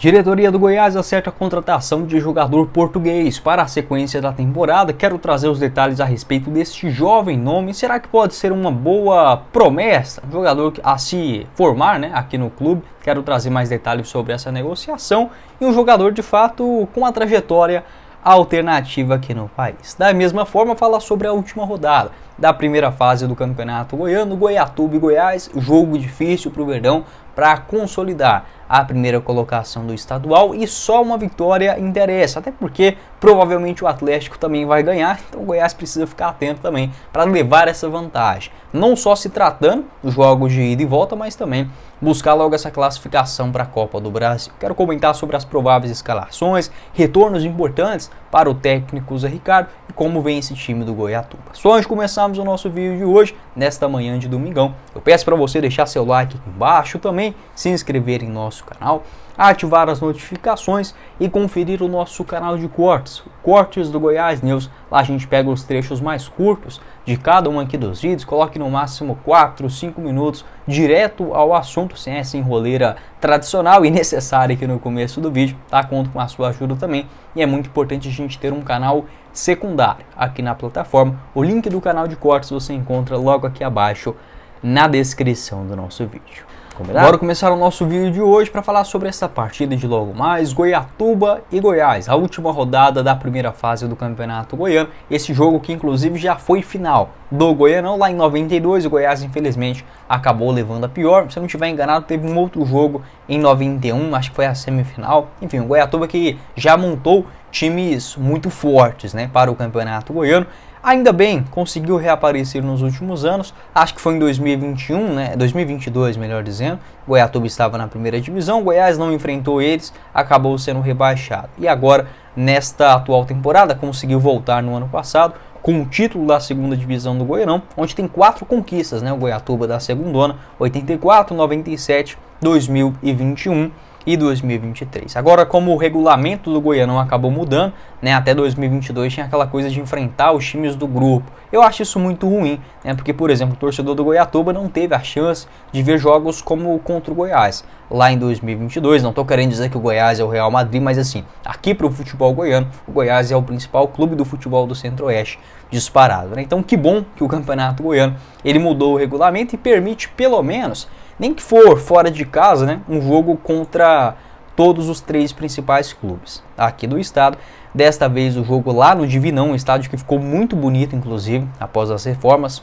Diretoria do Goiás acerta a contratação de jogador português para a sequência da temporada. Quero trazer os detalhes a respeito deste jovem nome. Será que pode ser uma boa promessa? Um jogador a se formar, aqui no clube. Quero trazer mais detalhes sobre essa negociação. E um jogador, de fato, com uma trajetória alternativa aqui no país. Da mesma forma, falar sobre a última rodada da primeira fase do Campeonato Goiano, Goiatuba e Goiás, jogo difícil para o Verdão para consolidar a primeira colocação do estadual, e só uma vitória interessa, até porque provavelmente o Atlético também vai ganhar, então o Goiás precisa ficar atento também para levar essa vantagem, não só se tratando dos jogos de ida e volta, mas também buscar logo essa classificação para a Copa do Brasil. Quero comentar sobre as prováveis escalações, retornos importantes para o técnico Zé Ricardo e como vem esse time do Goiatuba. Só antes de começarmos o nosso vídeo de hoje, nesta manhã de domingão, eu peço para você deixar seu like aqui embaixo, também se inscrever em nosso canal, ativar as notificações e conferir o nosso canal de cortes do Goiás News. Lá a gente pega os trechos mais curtos de cada um aqui dos vídeos, coloque no máximo 4, 5 minutos direto ao assunto, sem essa enroleira tradicional e necessária aqui no começo do vídeo, tá? Conto com a sua ajuda também, e é muito importante a gente ter um canal secundário aqui na plataforma. O link do canal de cortes você encontra logo aqui abaixo na descrição do nosso vídeo. Bora começar o nosso vídeo de hoje para falar sobre essa partida de logo mais, Goiatuba e Goiás, a última rodada da primeira fase do Campeonato Goiano. Esse jogo que inclusive já foi final do Goianão lá em 92, o Goiás infelizmente acabou levando a pior. Se eu não estiver enganado, teve um outro jogo em 91, acho que foi a semifinal. Enfim, o Goiatuba que já montou times muito fortes, para o Campeonato Goiano. Ainda bem, conseguiu reaparecer nos últimos anos, acho que foi em 2021, 2022 melhor dizendo, Goiatuba estava na primeira divisão, Goiás não enfrentou eles, acabou sendo rebaixado. E agora, nesta atual temporada, conseguiu voltar no ano passado, com o título da segunda divisão do Goianão, onde tem 4 conquistas, o Goiatuba da segundona, 84, 97, 2021 e 2023. Agora, como o regulamento do Goianão acabou mudando, até 2022 tinha aquela coisa de enfrentar os times do grupo. Eu acho isso muito ruim, porque, por exemplo, o torcedor do Goiatuba não teve a chance de ver jogos como contra o Goiás lá em 2022. Não estou querendo dizer que o Goiás é o Real Madrid, mas assim, aqui para o futebol goiano, o Goiás é o principal clube do futebol do Centro-Oeste disparado. Então, que bom que o Campeonato Goiano ele mudou o regulamento e permite, pelo menos, nem que for fora de casa, um jogo contra todos os 3 principais clubes aqui do estado. Desta vez o jogo lá no Divinão, um estádio que ficou muito bonito, inclusive, após as reformas.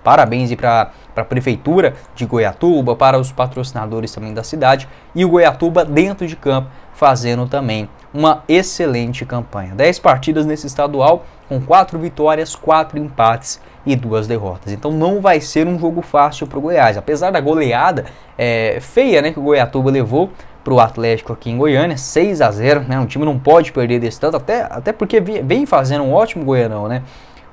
Parabéns para a Prefeitura de Goiatuba, para os patrocinadores também da cidade. E o Goiatuba dentro de campo fazendo também uma excelente campanha. 10 partidas nesse estadual, com 4 vitórias, 4 empates e 2 derrotas. Então não vai ser um jogo fácil para o Goiás. Apesar da goleada feia que o Goiatuba levou para o Atlético aqui em Goiânia, 6-0, o time não pode perder desse tanto, até porque vem fazendo um ótimo Goianão,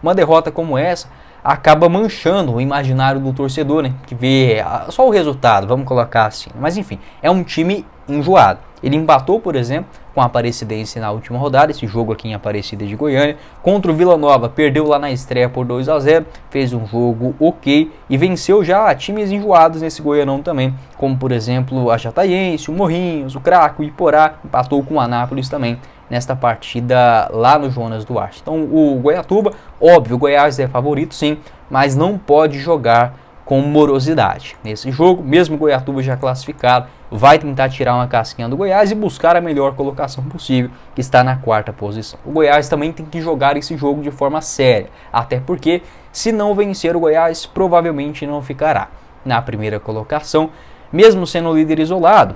Uma derrota como essa acaba manchando o imaginário do torcedor, que vê só o resultado, vamos colocar assim. Mas enfim, é um time enjoado. Ele empatou, por exemplo, com a Aparecidense na última rodada, esse jogo aqui em Aparecida de Goiânia. Contra o Vila Nova, perdeu lá na estreia por 2-0, fez um jogo ok e venceu já times enjoados nesse Goianão também, como por exemplo a Jataiense, o Morrinhos, o Craco, o Iporá, empatou com o Anápolis também nesta partida lá no Jonas Duarte. Então o Goiatuba, óbvio, o Goiás é favorito sim, mas não pode jogar com morosidade. Nesse jogo, mesmo o Goiatuba já classificado, vai tentar tirar uma casquinha do Goiás e buscar a melhor colocação possível, que está na 4ª posição. O Goiás também tem que jogar esse jogo de forma séria, até porque, se não vencer o Goiás, provavelmente não ficará na primeira colocação, mesmo sendo líder isolado.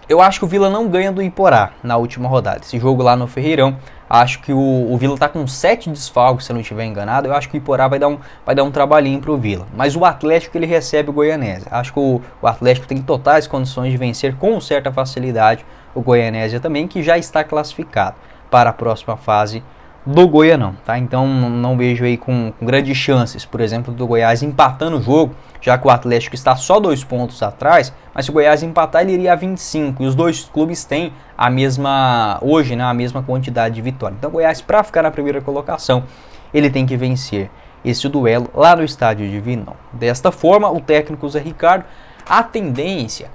Eu acho que o Vila não ganha do Iporá na última rodada. Esse jogo lá no Ferreirão, acho que o Vila está com 7 desfalques, se eu não estiver enganado. Eu acho que o Iporá vai dar um trabalhinho para o Vila. Mas o Atlético ele recebe o Goianésia. Acho que o Atlético tem totais condições de vencer com certa facilidade o Goianésia também, que já está classificado para a próxima fase do Goianão, Então não vejo aí com grandes chances, por exemplo, do Goiás empatando o jogo, já que o Atlético está só 2 pontos atrás, mas se o Goiás empatar ele iria a 25, e os dois clubes têm a mesma quantidade de vitórias. Então o Goiás, para ficar na primeira colocação, ele tem que vencer esse duelo lá no estádio Divinão. Desta forma, o técnico Zé Ricardo, a tendência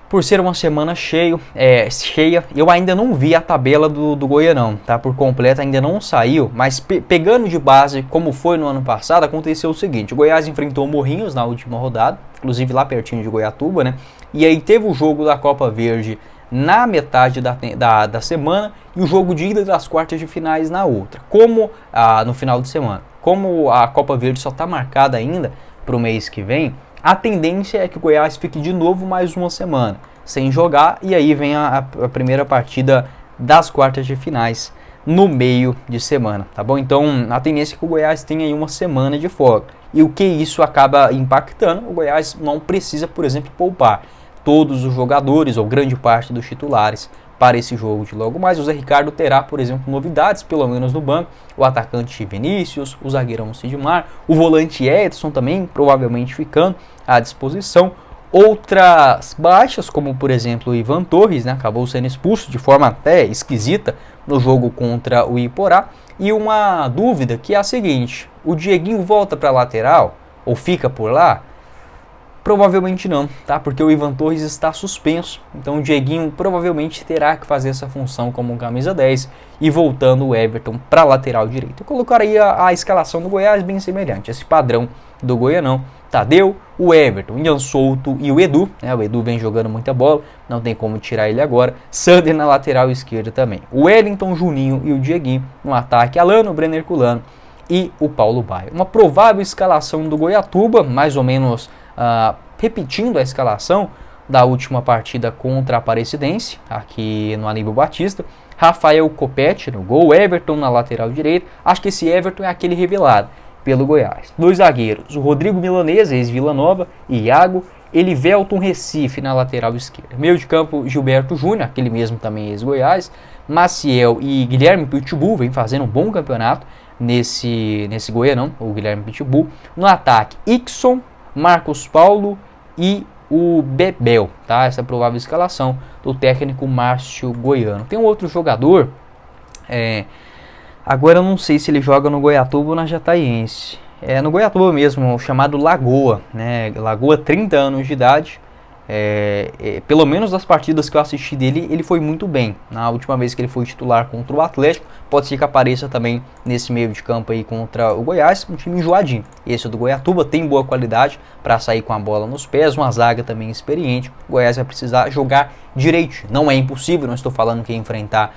por ser uma semana cheia, eu ainda não vi a tabela do Goianão, tá? Por completo, ainda não saiu, mas pegando de base como foi no ano passado, aconteceu o seguinte: o Goiás enfrentou o Morrinhos na última rodada, inclusive lá pertinho de Goiatuba, né? E aí teve o jogo da Copa Verde na metade da semana e o jogo de ida das quartas de finais na outra, no final de semana. Como a Copa Verde só está marcada ainda para o mês que vem, a tendência é que o Goiás fique de novo mais uma semana sem jogar, e aí vem a primeira partida das quartas de finais no meio de semana, tá bom? Então a tendência é que o Goiás tenha aí uma semana de folga, e o que isso acaba impactando, o Goiás não precisa, por exemplo, poupar todos os jogadores ou grande parte dos titulares para esse jogo de logo mais. O Zé Ricardo terá, por exemplo, novidades, pelo menos no banco: o atacante Vinícius, o zagueirão Sidmar, o volante Edson também, provavelmente ficando à disposição. Outras baixas, como por exemplo o Ivan Torres, né, acabou sendo expulso de forma até esquisita no jogo contra o Iporá. E uma dúvida que é a seguinte: o Dieguinho volta para a lateral ou fica por lá? Provavelmente não, tá? Porque o Ivan Torres está suspenso, então o Dieguinho provavelmente terá que fazer essa função como um camisa 10 e voltando o Everton para a lateral direita. Eu colocaria a escalação do Goiás bem semelhante, esse padrão do Goianão: Tadeu, o Everton, Ian Souto e o Edu, né? O Edu vem jogando muita bola, não tem como tirar ele agora. Sander na lateral esquerda também. O Wellington, Juninho e o Dieguinho no ataque: Alano, Brenner Culano e o Paulo Baia. Uma provável escalação do Goiatuba, mais ou menos repetindo a escalação da última partida contra a Aparecidense, aqui no Aníbal Batista: Rafael Copete no gol, Everton na lateral direita. Acho que esse Everton é aquele revelado pelo Goiás. Dois zagueiros: o Rodrigo Milanês, ex-Vila Nova, e Iago. Elivelton Recife na lateral esquerda. Meio de campo: Gilberto Júnior, aquele mesmo também ex-Goiás. Maciel e Guilherme Pitbull vem fazendo um bom campeonato nesse Goianão, o Guilherme Pitbull. No ataque: Ixon, Marcos Paulo e o Bebel, tá? Essa é a provável escalação do técnico Márcio Goiano. Tem um outro jogador, agora eu não sei se ele joga no Goiatuba ou na Jataiense. É no Goiatuba mesmo, chamado Lagoa, né? Lagoa, 30 anos de idade. Pelo menos das partidas que eu assisti dele, ele foi muito bem. Na última vez que ele foi titular contra o Atlético, pode ser que apareça também nesse meio de campo aí contra o Goiás, um time enjoadinho. Esse do Goiatuba tem boa qualidade para sair com a bola nos pés, uma zaga também experiente. O Goiás vai precisar jogar direito. Não é impossível, não estou falando que enfrentar,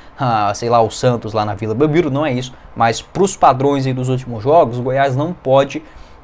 o Santos lá na Vila Belmiro, não é isso. Mas para os padrões aí dos últimos jogos, o Goiás não pode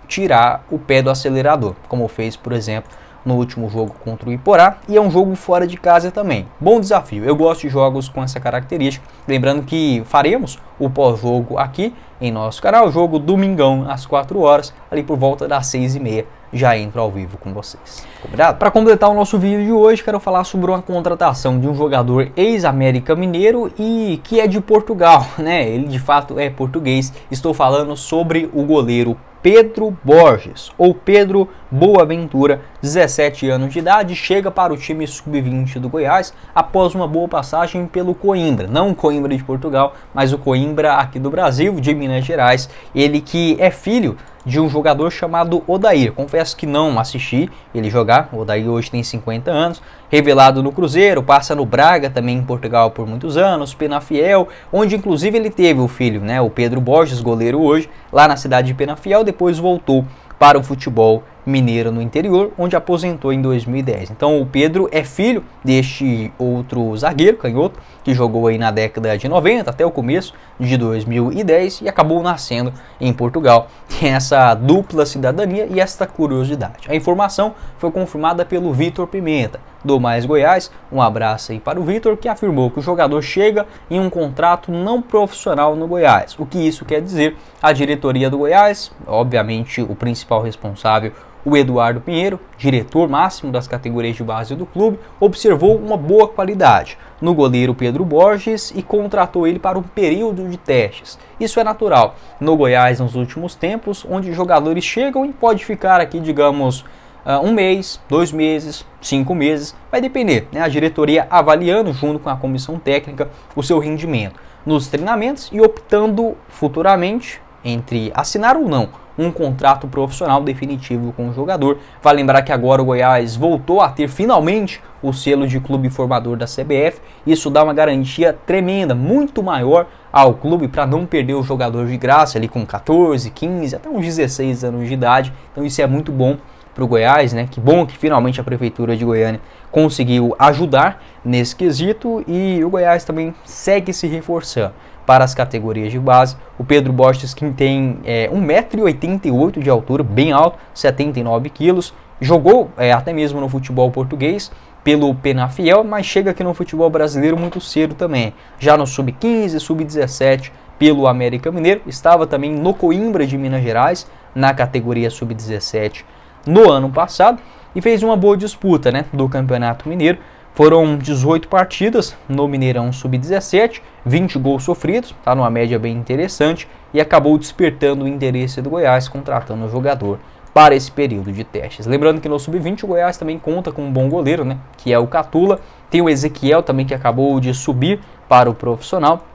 tirar o pé do acelerador, como fez, por exemplo, no último jogo contra o Iporá, e é um jogo fora de casa também. Bom desafio, eu gosto de jogos com essa característica. Lembrando que faremos o pós-jogo aqui em nosso canal, jogo domingão às 4 horas, ali por volta das 6h30, já entro ao vivo com vocês. Combinado? Para completar o nosso vídeo de hoje, quero falar sobre uma contratação de um jogador ex-América Mineiro e que é de Portugal, né? Ele de fato é português. Estou falando sobre o goleiro Pedro Borges, ou Pedro Boaventura, 17 anos de idade, chega para o time sub-20 do Goiás após uma boa passagem pelo Coimbra, não o Coimbra de Portugal, mas o Coimbra aqui do Brasil, de Minas Gerais. Ele que é filho de um jogador chamado Odair. Confesso que não assisti ele jogar. O Odair hoje tem 50 anos, revelado no Cruzeiro, passa no Braga também em Portugal por muitos anos, Penafiel, onde inclusive ele teve o filho, né, o Pedro Borges, goleiro hoje, lá na cidade de Penafiel. Depois voltou para o futebol mineiro no interior, onde aposentou em 2010. Então o Pedro é filho deste outro zagueiro canhoto que jogou aí na década de 90 até o começo de 2010 e acabou nascendo em Portugal. Tem essa dupla cidadania e esta curiosidade. A informação foi confirmada pelo Vitor Pimenta, do Mais Goiás. Um abraço aí para o Vitor, que afirmou que o jogador chega em um contrato não profissional no Goiás. O que isso quer dizer? A diretoria do Goiás, obviamente o principal responsável, o Eduardo Pinheiro, diretor máximo das categorias de base do clube, observou uma boa qualidade no goleiro Pedro Borges e contratou ele para um período de testes. Isso é natural no Goiás nos últimos tempos, onde jogadores chegam e pode ficar aqui, digamos, 1 mês, 2 meses, 5 meses, vai depender, né? A diretoria avaliando junto com a comissão técnica o seu rendimento nos treinamentos e optando futuramente entre assinar ou não um contrato profissional definitivo com o jogador. Vale lembrar que agora o Goiás voltou a ter finalmente o selo de clube formador da CBF. Isso dá uma garantia tremenda, muito maior ao clube para não perder o jogador de graça ali com 14, 15, até uns 16 anos de idade. Então isso é muito bom para o Goiás, né? Que bom que finalmente a Prefeitura de Goiânia conseguiu ajudar nesse quesito, e o Goiás também segue se reforçando para as categorias de base. O Pedro Borges, que tem 1,88 m de altura, bem alto, 79 quilos, jogou até mesmo no futebol português pelo Penafiel, mas chega aqui no futebol brasileiro muito cedo também, já no sub-15, sub-17 pelo América Mineiro, estava também no Coimbra de Minas Gerais, na categoria sub-17 no ano passado, e fez uma boa disputa, né, do Campeonato Mineiro. Foram 18 partidas no Mineirão Sub-17, 20 gols sofridos, tá numa média bem interessante, e acabou despertando o interesse do Goiás, contratando o jogador para esse período de testes. Lembrando que no Sub-20 o Goiás também conta com um bom goleiro, né, que é o Catula, tem o Ezequiel também, que acabou de subir para o profissional,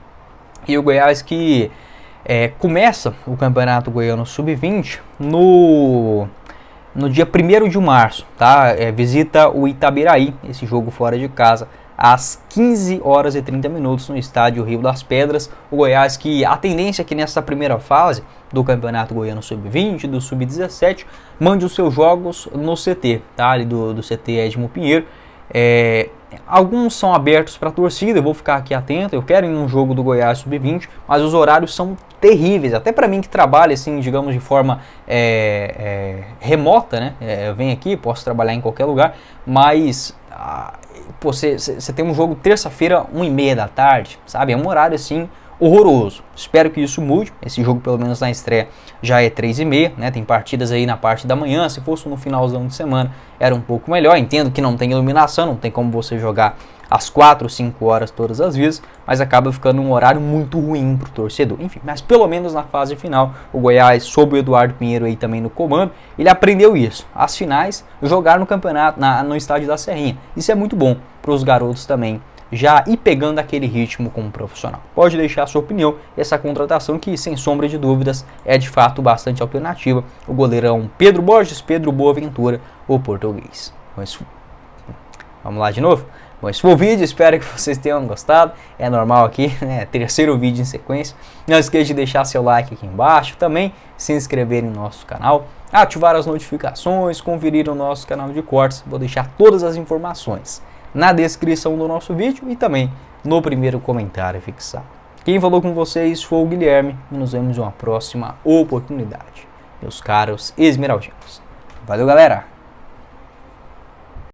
e o Goiás que começa o Campeonato Goiano Sub-20 no dia 1º de março, tá? Visita o Itabiraí, esse jogo fora de casa, às 15h30 no estádio Rio das Pedras. O Goiás, que a tendência é que nessa primeira fase do Campeonato Goiano Sub-20, do Sub-17, mande os seus jogos no CT, tá? Ali do CT Edmo Pinheiro. Alguns são abertos para a torcida, eu vou ficar aqui atento, eu quero ir num jogo do Goiás Sub-20, mas os horários são terríveis, até para mim que trabalho assim, digamos, de forma remota, né? Eu venho aqui, posso trabalhar em qualquer lugar, mas você tem um jogo terça-feira, 1h30 da tarde, sabe? É um horário assim horroroso. Espero que isso mude. Esse jogo, pelo menos na estreia, já é 3h30, né? Tem partidas aí na parte da manhã. Se fosse no finalzão de semana, era um pouco melhor. Entendo que não tem iluminação, não tem como você jogar às 4, 5 horas todas as vezes, mas acaba ficando um horário muito ruim para o torcedor. Enfim, mas pelo menos na fase final, o Goiás, sob o Eduardo Pinheiro aí também no comando, ele aprendeu isso. As finais, jogar no campeonato, no estádio da Serrinha. Isso é muito bom para os garotos também já ir pegando aquele ritmo como profissional. Pode deixar a sua opinião, essa contratação que, sem sombra de dúvidas, é de fato bastante alternativa. O goleirão Pedro Borges, Pedro Boaventura, o português. Vamos lá de novo? Bom, esse foi o vídeo, espero que vocês tenham gostado. É normal aqui, né? Terceiro vídeo em sequência. Não esqueça de deixar seu like aqui embaixo, também se inscrever em nosso canal, ativar as notificações, conferir o nosso canal de cortes. Vou deixar todas as informações na descrição do nosso vídeo e também no primeiro comentário fixado. Quem falou com vocês foi o Guilherme e nos vemos em uma próxima oportunidade, meus caros esmeraldinos. Valeu, galera!